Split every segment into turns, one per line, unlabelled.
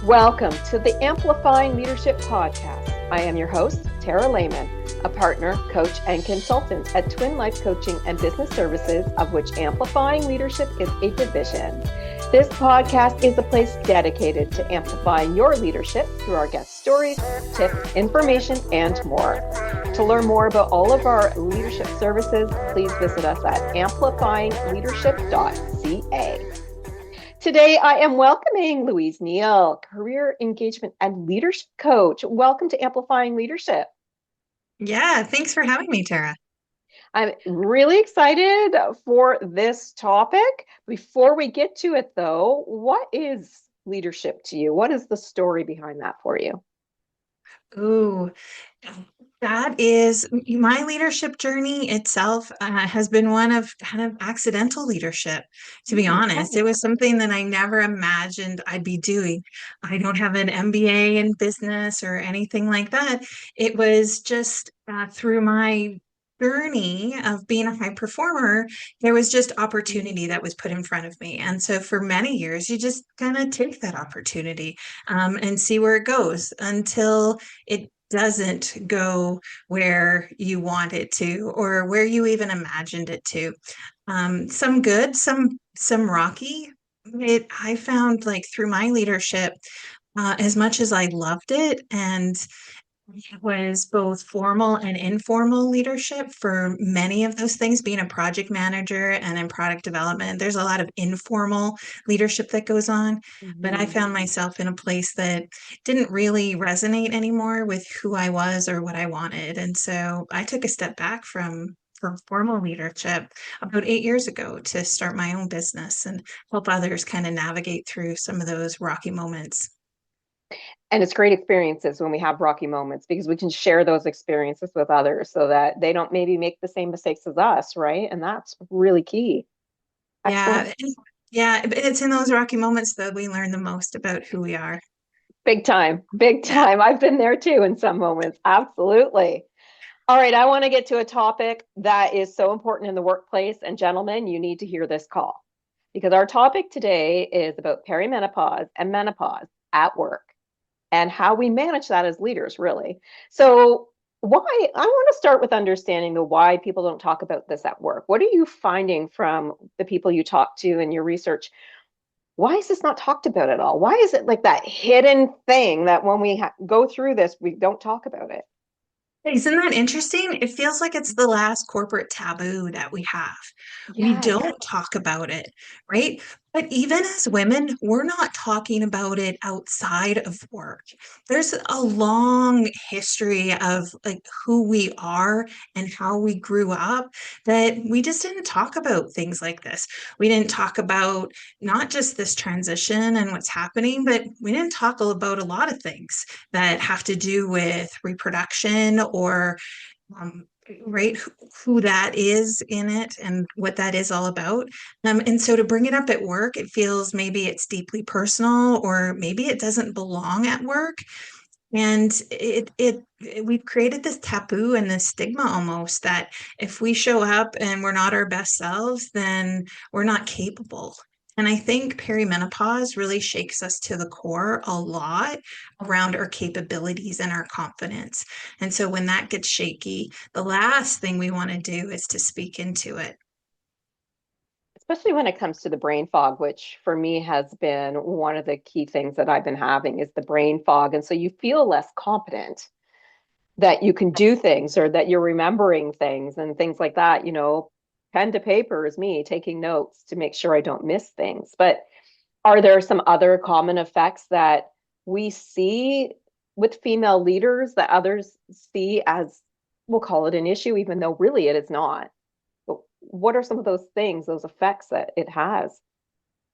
Welcome to the Amplifying Leadership podcast. I am your host, Tara Lehman, a partner, coach, and consultant at Twin Life Coaching and Business Services, of which Amplifying Leadership is a division. This podcast is a place dedicated to amplifying your leadership through our guest stories, tips, information, and more. To learn more about all of our leadership services, please visit us at amplifyingleadership.ca. Today, I am welcoming Louise Neil, career engagement and leadership coach. Welcome to Amplifying Leadership.
Yeah, thanks for having me, Tara.
I'm really excited for this topic. Before we get to it, though, what is leadership to you? What is the story behind that for you?
Ooh, that is my leadership journey itself has been one of kind of accidental leadership, to be honest.
Okay.
It was something that I never imagined I'd be doing. I don't have an MBA in business or anything like that. It was just through my journey of being a high performer, there was just opportunity that was put in front of me. And so for many years, you just kind of take that opportunity and see where it goes until it doesn't go where you want it to or where you even imagined it to. Some good, some rocky. I found like through my leadership, as much as I loved it and it was both formal and informal leadership for many of those things, being a project manager and in product development. There's a lot of informal leadership that goes on, but I found myself in a place that didn't really resonate anymore with who I was or what I wanted. And so I took a step back from formal leadership about 8 years ago to start my own business and help others kind of navigate through some of those rocky moments.
And it's great experiences when we have rocky moments because we can share those experiences with others so that they don't maybe make the same mistakes as us, right? And that's really key. Excellent.
Yeah. Yeah. It's in those rocky moments that we learn the most about who we are.
Big time. Big
Yeah.
time. I've been there too in some moments. Absolutely. All right, I want to get to a topic that is so important in the workplace. And gentlemen, you need to hear this call because our topic today is about perimenopause and menopause at work and how we manage that as leaders, really. So, why I want to start with understanding the why people don't talk about this at work. What are you finding from the people you talk to in your research? Why is this not talked about at all? Why is it like that hidden thing that when we go through this, we don't talk about it?
Isn't that interesting? It feels like it's the last corporate taboo that we have. We
Yes.
don't talk about it, right? But even as women, we're not talking about it outside of work. There's a long history of like who we are and how we grew up that we just didn't talk about things like this. We didn't talk about not just this transition and what's happening, but we didn't talk about a lot of things that have to do with reproduction or um, right who that is in it and what that is all about. And so to bring it up at work, it feels maybe it's deeply personal or maybe it doesn't belong at work. And we've created this taboo and this stigma almost that if we show up and we're not our best selves, then we're not capable. And I think perimenopause really shakes us to the core a lot around our capabilities and our confidence. And so when that gets shaky, the last thing we want to do is to speak into it.
Especially when it comes to the brain fog, which for me has been one of the key things that I've been having is the brain fog. And so you feel less competent that you can do things or that you're remembering things and things like that. Pen to paper is me taking notes to make sure I don't miss things. But are there some other common effects that we see with female leaders that others see as, we'll call it an issue, even though really it is not? But what are some of those things, those effects that it has?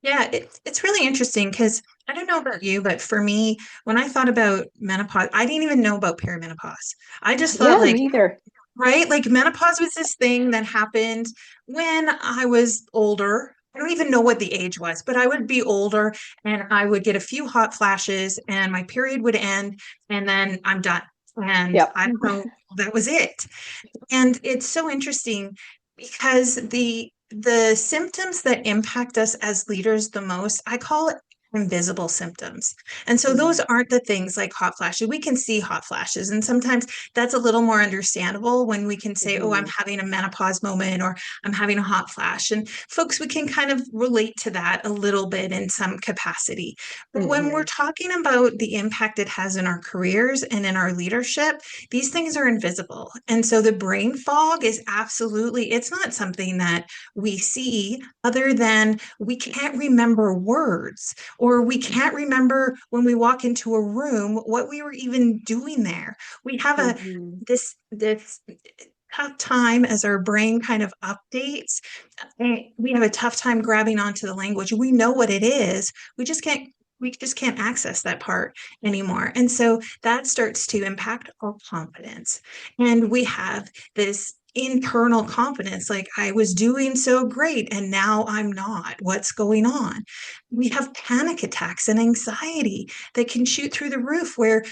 Yeah, it's really interesting because I don't know about you, but for me, when I thought about menopause, I didn't even know about perimenopause. I just thought
Yeah,
like,
me either.
right, like menopause was this thing that happened when I was older. I don't even know what the age was, but I would be older and I would get a few hot flashes and my period would end and then I'm done. And
Yep.
I don't know, that was it. And it's so interesting because the symptoms that impact us as leaders the most, I call it invisible symptoms. And so those
Mhm.
aren't the things like hot flashes. We can see hot flashes, and sometimes that's a little more understandable when we can say, oh, I'm
Mhm.
having a menopause moment or I'm having a hot flash. And folks, we can kind of relate to that a little bit in some capacity. But when we're
Mhm.
talking about the impact it has in our careers and in our leadership, these things are invisible. And so the brain fog is absolutely, it's not something that we see other than we can't remember words, or we can't remember when we walk into a room what we were even doing there. We have a
Mhm.
this tough time as our brain kind of updates. We have a tough time grabbing onto the language. We know what it is. We just can't access that part anymore. And so that starts to impact our confidence. And we have this internal confidence, like I was doing so great and now I'm not. What's going on? We have panic attacks and anxiety that can shoot through the roof where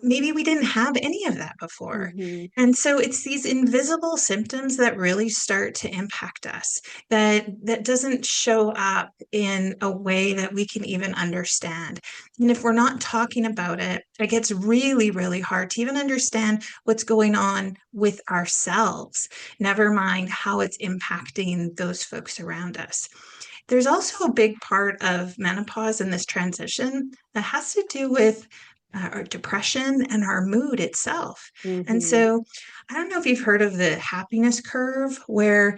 maybe we didn't have any of that before.
Mhm.
And so it's these invisible symptoms that really start to impact us, that doesn't show up in a way that we can even understand. And if we're not talking about it, it gets really, really hard to even understand what's going on with ourselves, never mind how it's impacting those folks around us. There's also a big part of menopause and this transition that has to do with our depression and our mood itself. And
Mhm.
so I don't know if you've heard of the happiness curve, where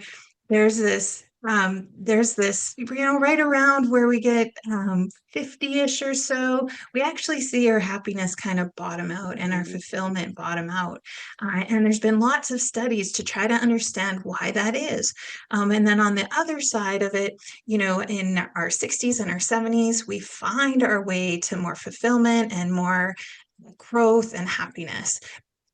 right around where we get 50-ish or so, we actually see our happiness kind of bottom out and our
Mhm.
fulfillment bottom out. And there's been lots of studies to try to understand why that is. And then on the other side of it, in our 60s and our 70s, we find our way to more fulfillment and more growth and happiness.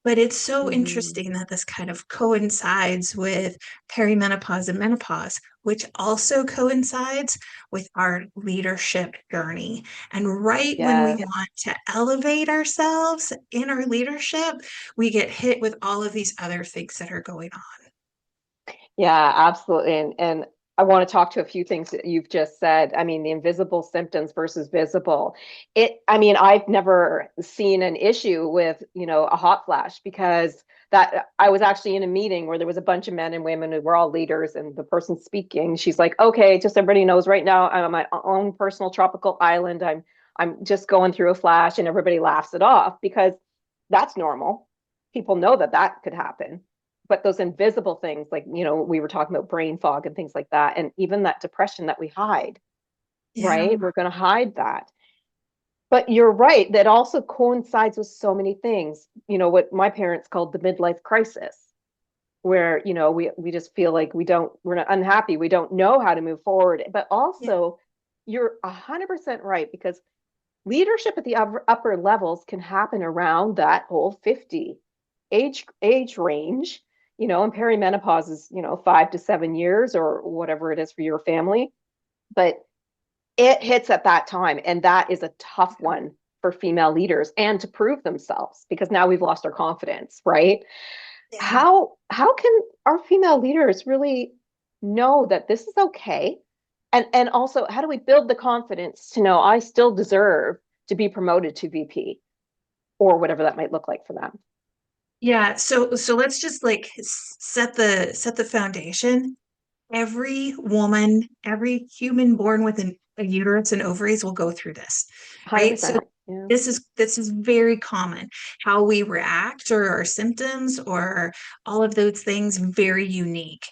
But it's so
Mhm.
interesting that this kind of coincides with perimenopause and menopause, which also coincides with our leadership journey. And right when we
Yes.
want to elevate ourselves in our leadership, we get hit with all of these other things that are going on.
Yeah, absolutely. And I want to talk to a few things that you've just said. I mean, the invisible symptoms versus visible. I mean, I've never seen an issue with, a hot flash because that I was actually in a meeting where there was a bunch of men and women who were all leaders, and the person speaking, she's like, okay, just everybody knows right now I'm on my own personal tropical island. I'm just going through a flash, and everybody laughs it off because that's normal. People know that that could happen, but those invisible things, like, we were talking about brain fog and things like that, and even that depression that we hide,
Yeah.
right? We're going to hide that. But you're right, that also coincides with so many things, what my parents called the midlife crisis, where, we just feel like we're not unhappy, we don't know how to move forward. But
Yeah.
also, you're 100% right, because leadership at the upper levels can happen around that whole 50 age range, and perimenopause is, 5 to 7 years or whatever it is for your family. But it hits at that time, and that is a tough one for female leaders and to prove themselves, because now we've lost our confidence, right?
Yeah.
How can our female leaders really know that this is okay? And also, how do we build the confidence to know I still deserve to be promoted to VP or whatever that might look like for them?
Yeah. So let's just like set the foundation. Every woman, every human born with a uterus and ovaries will go through this, right? So
100%. Yeah.
this is very common. How we react or our symptoms or all of those things, very unique.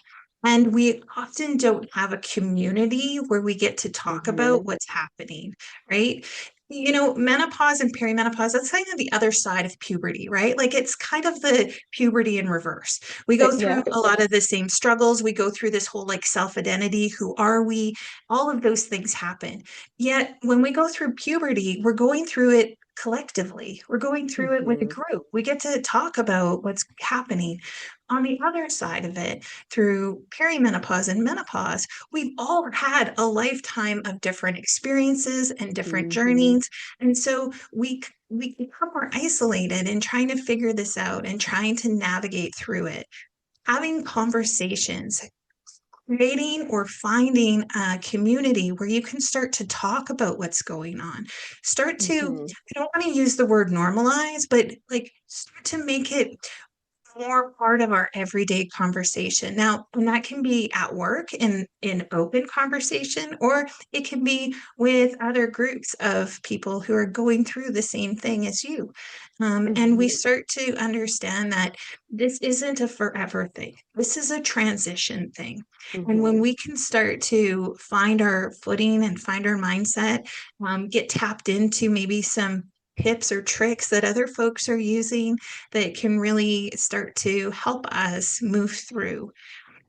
And we often don't have a community where we get to talk about
Hmm.
what's happening, right? Menopause and perimenopause, that's kind of the other side of puberty, right? Like it's kind of the puberty in reverse. We go through a
Yes.
lot of the same struggles. We go through this whole like self-identity. Who are we? All of those things happen. Yet when we go through puberty, we're going through it collectively. We're going through it with a
Hmm.
group. We get to talk about what's happening. On the other side of it, through perimenopause and menopause, we've all had a lifetime of different experiences and different
Hmm.
journeys. And so we become more isolated in trying to figure this out and trying to navigate through it. Having conversations, creating or finding a community where you can start to talk about what's going on. Start to,
Hmm.
I don't want to use the word normalize, but like start to make it more part of our everyday conversation. Now, and that can be at work in open conversation, or it can be with other groups of people who are going through the same thing as you. And we
Hmm.
start to understand that this isn't a forever thing. This is a transition thing. And when
Hmm.
we can start to find our footing and find our mindset, get tapped into maybe some tips or tricks that other folks are using that can really start to help us move through.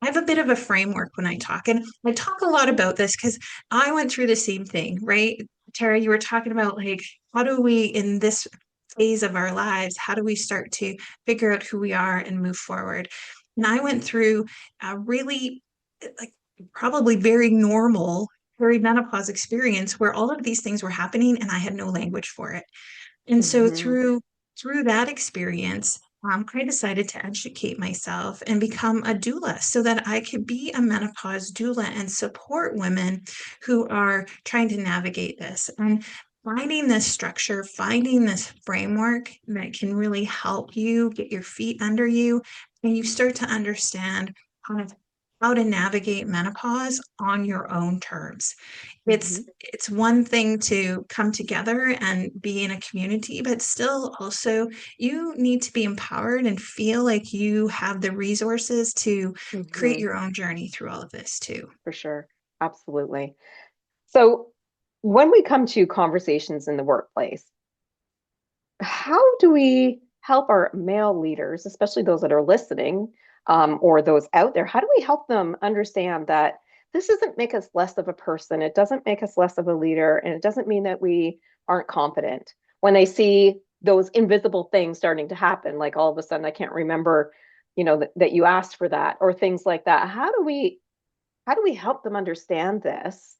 I have a bit of a framework when I talk, and I talk a lot about this because I went through the same thing, right? Tara, you were talking about like, how do we, in this phase of our lives, how do we start to figure out who we are and move forward? And I went through a really, like, probably very normal perimenopause experience where all of these things were happening and I had no language for it. And so
Hmm.
through that experience, I decided to educate myself and become a doula so that I could be a menopause doula and support women who are trying to navigate this. And finding this structure, finding this framework that can really help you get your feet under you, and you start to understand kind of how to navigate menopause on your own terms.
Hmm.
It's one thing to come together and be in a community, but still also you need to be empowered and feel like you have the resources to create
Hmm.
your own journey through all of this too.
For sure. Absolutely. So when we come to conversations in the workplace, how do we help our male leaders, especially those that are listening, or those out there? How do we help them understand that this doesn't make us less of a person? It doesn't make us less of a leader, and it doesn't mean that we aren't competent when they see those invisible things starting to happen, like all of a sudden, I can't remember, that you asked for that, or things like that. How do we help them understand this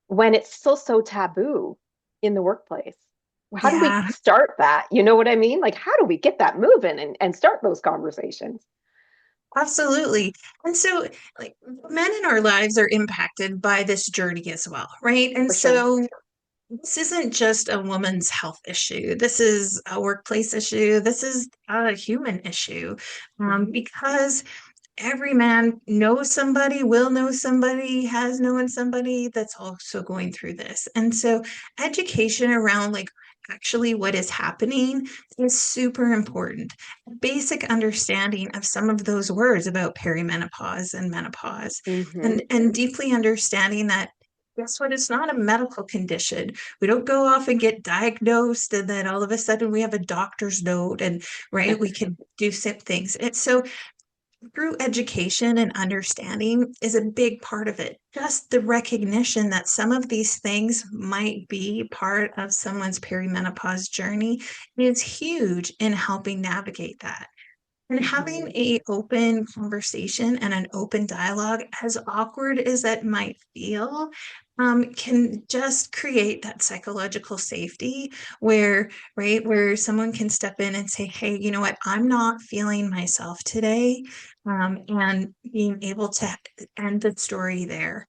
when it's still so taboo in the workplace? How do we
Yeah,
start that? You know what I mean? Like, how do we get that moving and start those conversations?
absolutely. And so, like, men in our lives are impacted by this journey as well, right? And
For sure.
so, this isn't just a woman's health issue. This is a workplace issue. This is a human issue,
Hmm.
because every man knows somebody, will know somebody, has known somebody that's also going through this. And so education around like actually what is happening is super important. A basic understanding of some of those words about perimenopause and menopause,
Hmm.
and deeply understanding that guess what? It's not a medical condition. We don't go off and get diagnosed and then all of a sudden we have a doctor's note and right, we can do some things. And so through education and understanding is a big part of it. Just the recognition that some of these things might be part of someone's perimenopause journey is huge in helping navigate that. And having
Hmm.
a open conversation and an open dialogue, as awkward as that might feel, can just create that psychological safety where, right, where someone can step in and say, hey, you know what, I'm not feeling myself today, and being able to end the story there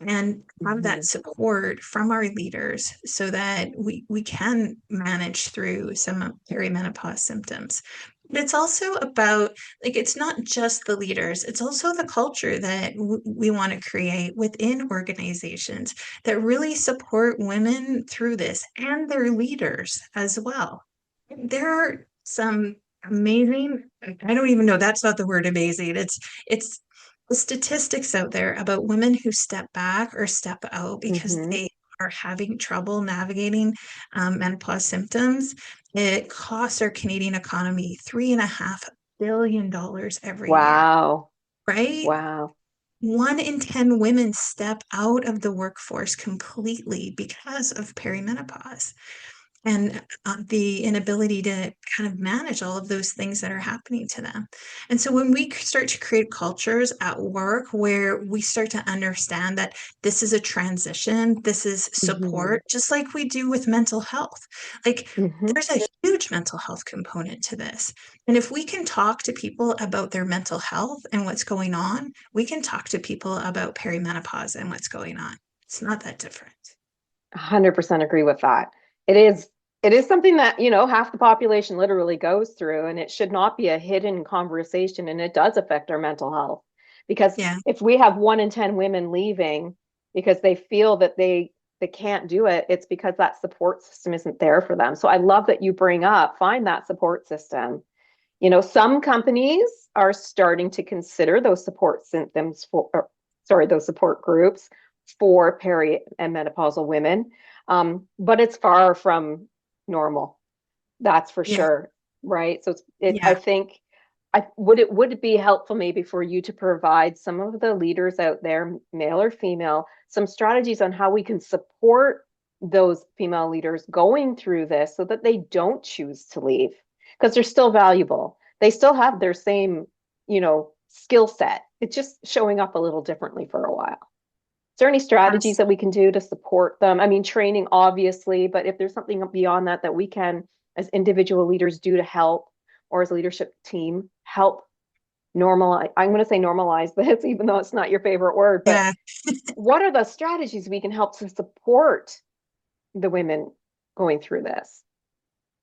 and have that
Hmm.
support from our leaders so that we can manage through some perimenopause symptoms. But it's also about, like, it's not just the leaders, it's also the culture that we want to create within organizations that really support women through this and their leaders as well. There are some amazing, I don't even know, that's not the word amazing. It's the statistics out there about women who step back or step out because
Hmm.
they are having trouble navigating menopause symptoms. It costs our Canadian economy $3.5 billion every year,
Wow.
right?
Wow.
1 in 10 women step out of the workforce completely because of perimenopause. and the inability to kind of manage all of those things that are happening to them. And so when we start to create cultures at work where we start to understand that this is a transition, this is
Hmm.
support, just like we do with mental health, like
Hmm.
there's a huge mental health component to this. And if we can talk to people about their mental health and what's going on, we can talk to people about perimenopause and what's going on. It's not that different.
100% agree with that. It is something that, half the population literally goes through, and it should not be a hidden conversation, and it does affect our mental health. Because
Yeah.
if we have 1 in 10 women leaving because they feel that they can't do it, it's because that support system isn't there for them. So I love that you bring up, find that support system. Some companies are starting to consider those support symptoms those support groups for peri and menopausal women. But it's far from normal. That's for
Yeah.
sure. Right. So I
Yeah.
think would it be helpful maybe for you to provide some of the leaders out there, male or female, some strategies on how we can support those female leaders going through this so that they don't choose to leave because they're still valuable. They still have their same, skill set. It's just showing up a little differently for a while. Is there any strategies that we can do to support them? I mean, training, obviously, but if there's something beyond that that we can, as individual leaders, do to help, or as a leadership team, help normalize, I'm going to say normalize this, even though it's not your favorite word, but
Yeah.
what are the strategies we can help to support the women going through this?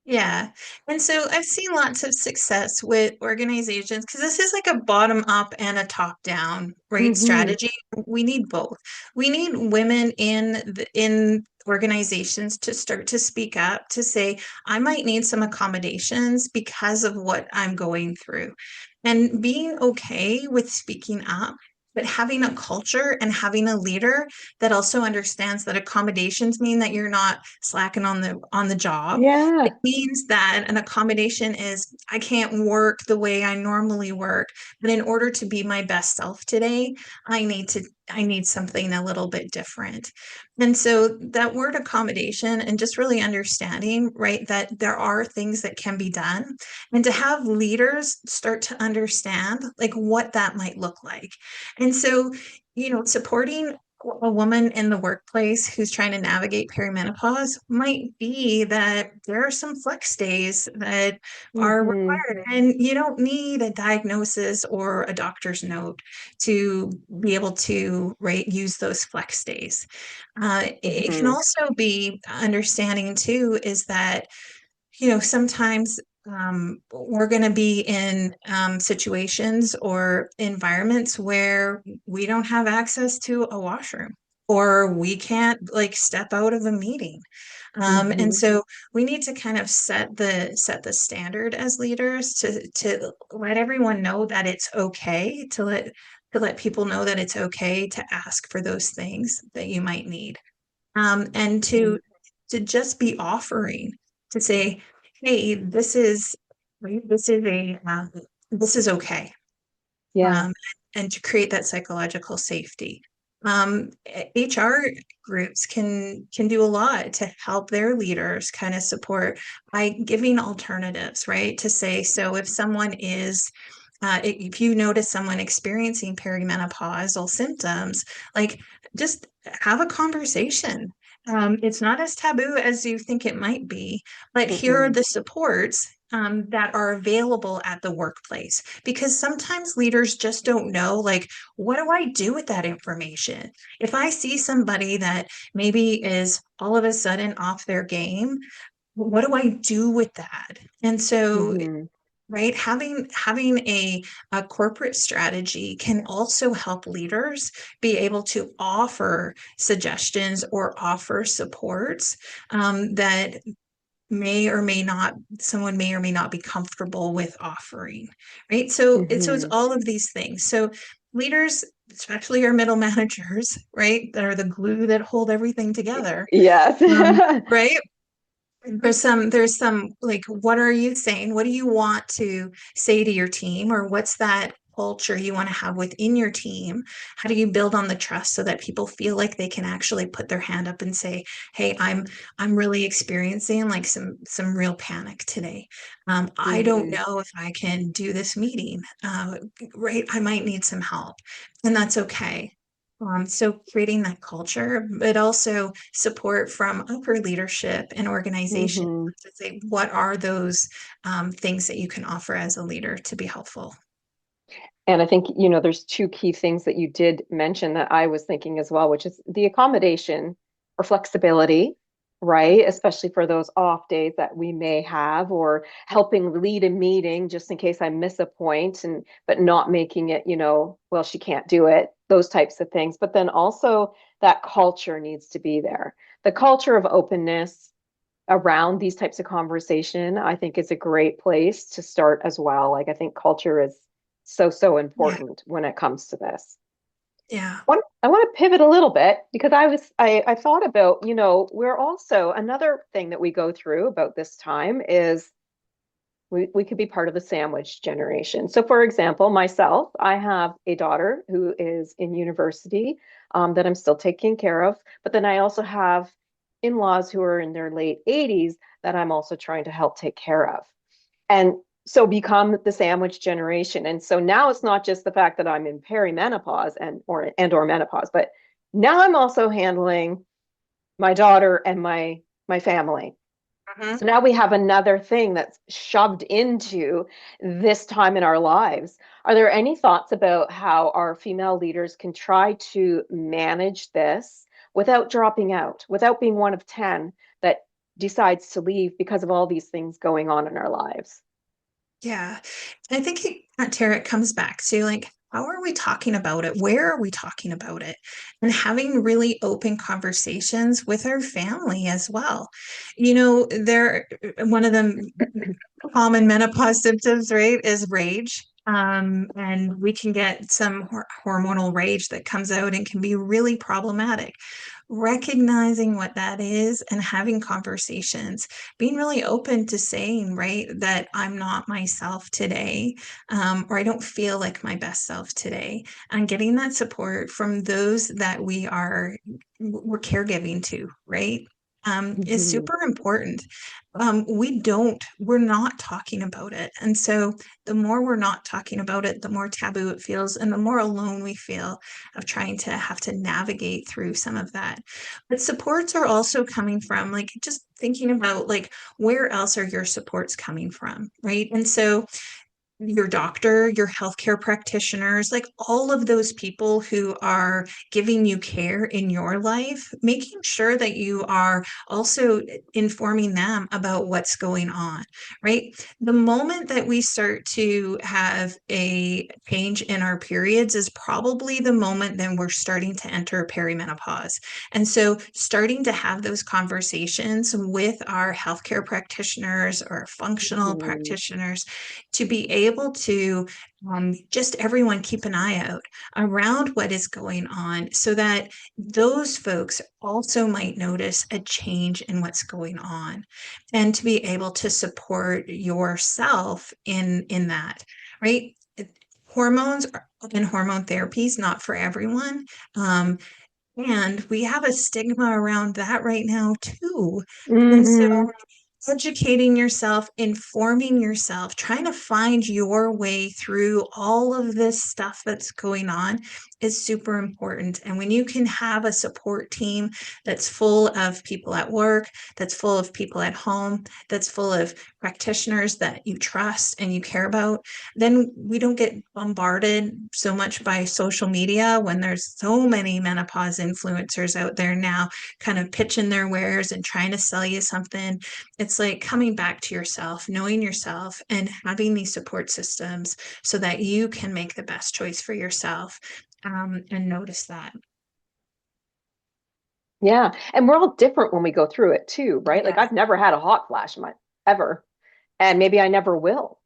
Yeah. And so I've seen lots of success with organizations because this is like a bottom up and a top down, right,
Mm-hmm.
strategy. We need both. We need women in organizations to start to speak up to say, I might need some accommodations because of what I'm going through. And being okay with speaking up, but having a culture and having a leader that also understands that accommodations mean that you're not slacking on the job. It
Yeah.
means that an accommodation is I can't work the way I normally work, but in order to be my best self today, I need something a little bit different. And so that word accommodation and just really understanding, right, that there are things that can be done and to have leaders start to understand like what that might look like. And so, supporting a woman in the workplace who's trying to navigate perimenopause might be that there are some flex days that are
Mm-hmm.
required, and you don't need a diagnosis or a doctor's note to be able to use those flex days. It can
Mm-hmm.
also be understanding too is that sometimes we're going to be in situations or environments where we don't have access to a washroom or we can't like step out of a meeting. And
Mm-hmm.
so we need to kind of set the standard as leaders to let everyone know that it's okay to let people know that it's okay to ask for those things that you might need, and to just be offering to say, hey, this is okay,
Yeah.
um, and to create that psychological safety. HR groups can do a lot to help their leaders kind of support by giving alternatives, right? To say, so if someone is if you notice someone experiencing perimenopausal symptoms, like just have a conversation. It's not as taboo as you think it might be, but here are
Mm-hmm.
the supports that are available at the workplace. Because sometimes leaders just don't know, like, what do I do with that information? If I see somebody that maybe is all of a sudden off their game, what do I do with that? And so
Mm-hmm.
right, having a corporate strategy can also help leaders be able to offer suggestions or offer supports that may or may not someone may or may not be comfortable with offering, right? So it's
Mm-hmm.
all of these things. So leaders, especially our middle managers, right, that are the glue that hold everything together,
Yes.
right, there's some like, what are you saying? What do you want to say to your team? Or what's that? culture you want to have within your team? How do you build on the trust so that people feel like they can actually put their hand up and say, hey, I'm really experiencing like some real panic today. I don't
Mhm.
know if I can do this meeting. Right, I might need some help, and that's okay. So creating that culture, but also support from upper leadership and organization
Mhm.
to say, what are those things that you can offer as a leader to be helpful?
And I think, there's two key things that you did mention that I was thinking as well, which is the accommodation or flexibility, right? Especially for those off days that we may have, or helping lead a meeting just in case I miss a point, and but not making it, well, she can't do it, those types of things. But then also that culture needs to be there. The culture of openness around these types of conversation, I think is a great place to start as well. Like I think culture is so
Yeah,
important when it comes to this.
yeah,
I want to pivot a little bit because I thought about, we're also another thing that we go through about this time is we could be part of the sandwich generation. So, for example, myself, I have a daughter who is in university that I'm still taking care of. But then I also have in-laws who are in their late 80s that I'm also trying to help take care of. And so become the sandwich generation. And so now it's not just the fact that I'm in perimenopause and or menopause, but now I'm also handling my daughter and my family.
mhm.
So now we have another thing that's shoved into this time in our lives. Are there any thoughts about how our female leaders can try to manage this without dropping out, without being one of 10 that decides to leave because of all these things going on in our lives?
Yeah. I think Tara, it comes back to like, how are we talking about it? Where are we talking about it? And having really open conversations with our family as well. One of the common menopause symptoms, right, is rage. And we can get some hormonal rage that comes out and can be really problematic. Recognizing what that is and having conversations, being really open to saying, right, that I'm not myself today, or I don't feel like my best self today, and getting that support from those that we're caregiving to, right? Is
Mhm.
super important. We're not talking about it. And so the more we're not talking about it, the more taboo it feels and the more alone we feel of trying to have to navigate through some of that. But supports are also coming from like just thinking about like where else are your supports coming from, right? And so your doctor, your healthcare practitioners, like all of those people who are giving you care in your life, making sure that you are also informing them about what's going on, right? The moment that we start to have a change in our periods is probably the moment then we're starting to enter perimenopause. And so starting to have those conversations with our healthcare practitioners or functional
Mhm.
practitioners to be able to just everyone keep an eye out around what is going on so that those folks also might notice a change in what's going on and to be able to support yourself in that, right? Hormones and hormone therapy is not for everyone. um, and we have a stigma around that right now too. And so
Mhm.
educating yourself, informing yourself, trying to find your way through all of this stuff that's going on is super important. And when you can have a support team that's full of people at work, that's full of people at home, that's full of practitioners that you trust and you care about, then we don't get bombarded so much by social media when there's so many menopause influencers out there now kind of pitching their wares and trying to sell you something. It's like coming back to yourself, knowing yourself, and having these support systems so that you can make the best choice for yourself, and notice that.
Yeah. And we're all different when we go through it too, right? Like
Yeah.
I've never had a hot flash ever, and maybe I never will.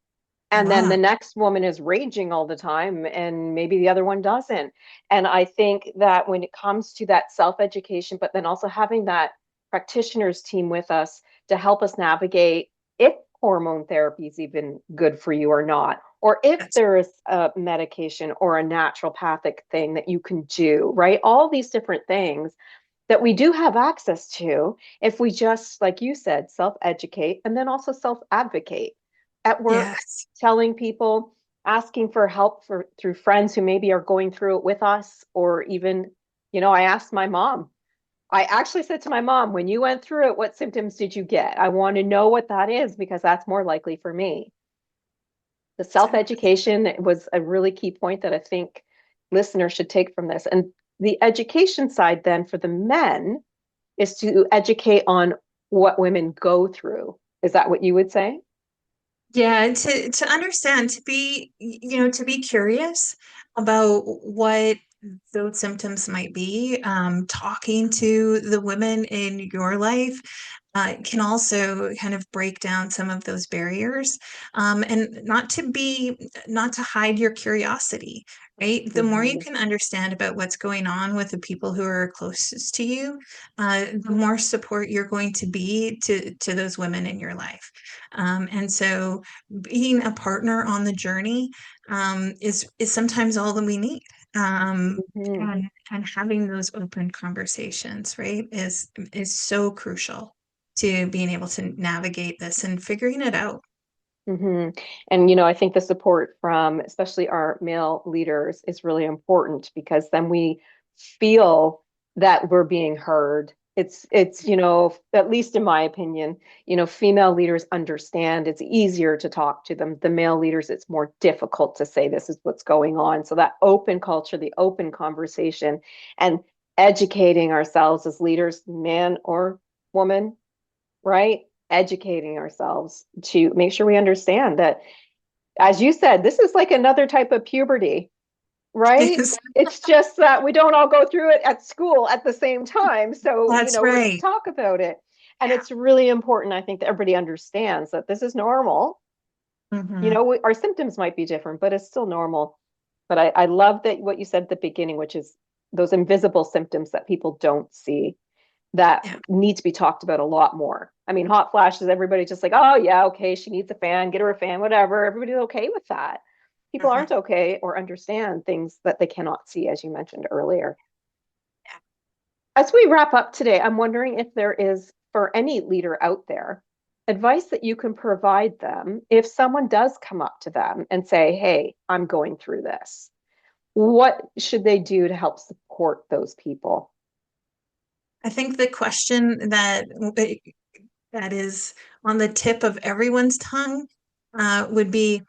And then
Yeah.
the next woman is raging all the time, and maybe the other one doesn't. And I think that when it comes to that self-education, but then also having that practitioners team with us to help us navigate if hormone therapy is even good for you or not, or if
That's
there is a medication or a naturopathic thing that you can do, right? All these different things that we do have access to if we just, like you said, self-educate and then also self-advocate at work,
yes.
telling people, asking for help through friends who maybe are going through it with us, or even, I asked my mom. I actually said to my mom, when you went through it, what symptoms did you get? I want to know what that is because that's more likely for me. The self-education was a really key point that I think listeners should take from this. And the education side then for the men is to educate on what women go through. Is that what you would say?
Yeah, to understand, to be curious about what those symptoms might be. Talking to the women in your life can also kind of break down some of those barriers, and not to hide your curiosity, right? The more you
Mm-hmm.
can understand about what's going on with the people who are closest to you, the more support you're going to be to those women in your life. And so being a partner on the journey is sometimes all that we need.
Mm-hmm.
And having those open conversations, right, is so crucial to being able to navigate this and figuring it out.
Hmm. And, I think the support from especially our male leaders is really important because then we feel that we're being heard. At least in my opinion, female leaders understand it's easier to talk to them. The male leaders, it's more difficult to say this is what's going on. So that open culture, the open conversation, and educating ourselves as leaders, man or woman, right? Educating ourselves to make sure we understand that, as you said, this is like another type of puberty, right?
Yes,
It's just that we don't all go through it at school at the same time. So,
that's
we can
right.
talk about it. And it's really important, I think, that everybody understands that this is normal.
Hmm.
Our symptoms might be different, but it's still normal. But I love that what you said at the beginning, which is those invisible symptoms that people don't see that
Yeah.
need to be talked about a lot more. I mean, hot flashes, everybody's just like, oh, yeah, okay, she needs a fan, get her a fan, whatever. Everybody's okay with that. People
Hmm.
aren't okay or understand things that they cannot see, as you mentioned earlier.
Yeah.
As we wrap up today, I'm wondering if there is, for any leader out there, advice that you can provide them if someone does come up to them and say, hey, I'm going through this. What should they do to help support those people?
I think the question that is on the tip of everyone's tongue would be,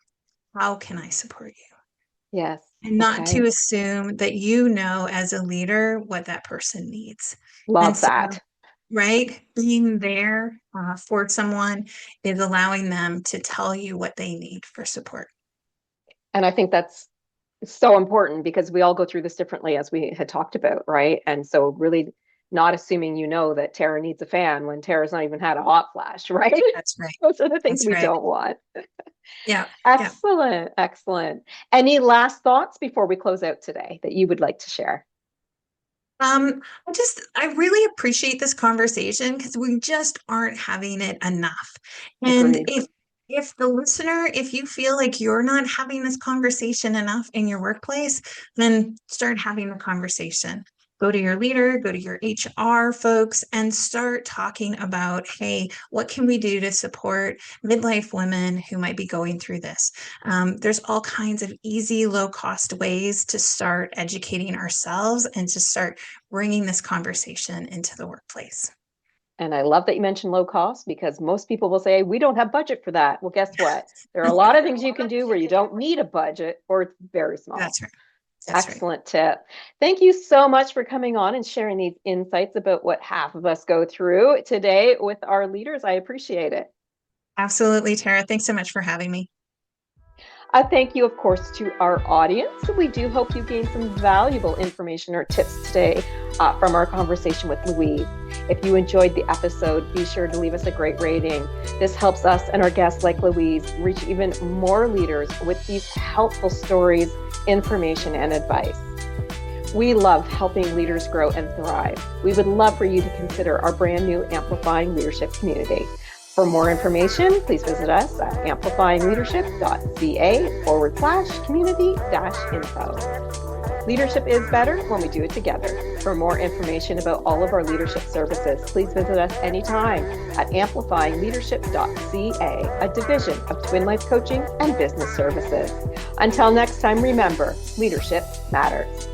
how can I support you?
Yes.
And not to
Okay.
assume that you know as a leader what that person needs. And
Love
so,
that.
right, being there for someone is allowing them to tell you what they need for support.
And I think that's so important because we all go through this differently, as we had talked about, right? And so really not assuming that Tara needs a fan when Tara's not even had a hot flash, right?
That's right.
Those are the things
That's
we
right.
don't want.
Yeah. Yeah.
Excellent, excellent. Any last thoughts before we close out today that you would like to share?
I really appreciate this conversation because we just aren't having it enough. And
Agreed.
if the listener, if you feel like you're not having this conversation enough in your workplace, then start having the conversation. Go to your leader, go to your HR folks, and start talking about, hey, what can we do to support midlife women who might be going through this? There's all kinds of easy, low cost ways to start educating ourselves and to start bringing this conversation into the workplace.
And I love that you mentioned low cost because most people will say, we don't have budget for that. Well, guess what? There are a lot of things you can do where you don't need a budget or it's very small.
That's right. That's right.
Excellent tip. Thank you so much for coming on and sharing these insights about what half of us go through today with our leaders. I appreciate it.
Absolutely, Tara. Thanks so much for having me.
Thank you, of course, to our audience. We do hope you gained some valuable information or tips today from our conversation with Louise. If you enjoyed the episode, be sure to leave us a great rating. This helps us and our guests like Louise reach even more leaders with these helpful stories, information, and advice. We love helping leaders grow and thrive. We would love for you to consider our brand new Amplifying Leadership community. For more information, please visit us at amplifyingleadership.ca/community-info. Leadership is better when we do it together. For more information about all of our leadership services, please visit us anytime at amplifyingleadership.ca, a division of Twin Life Coaching and Business Services. Until next time, remember, leadership matters.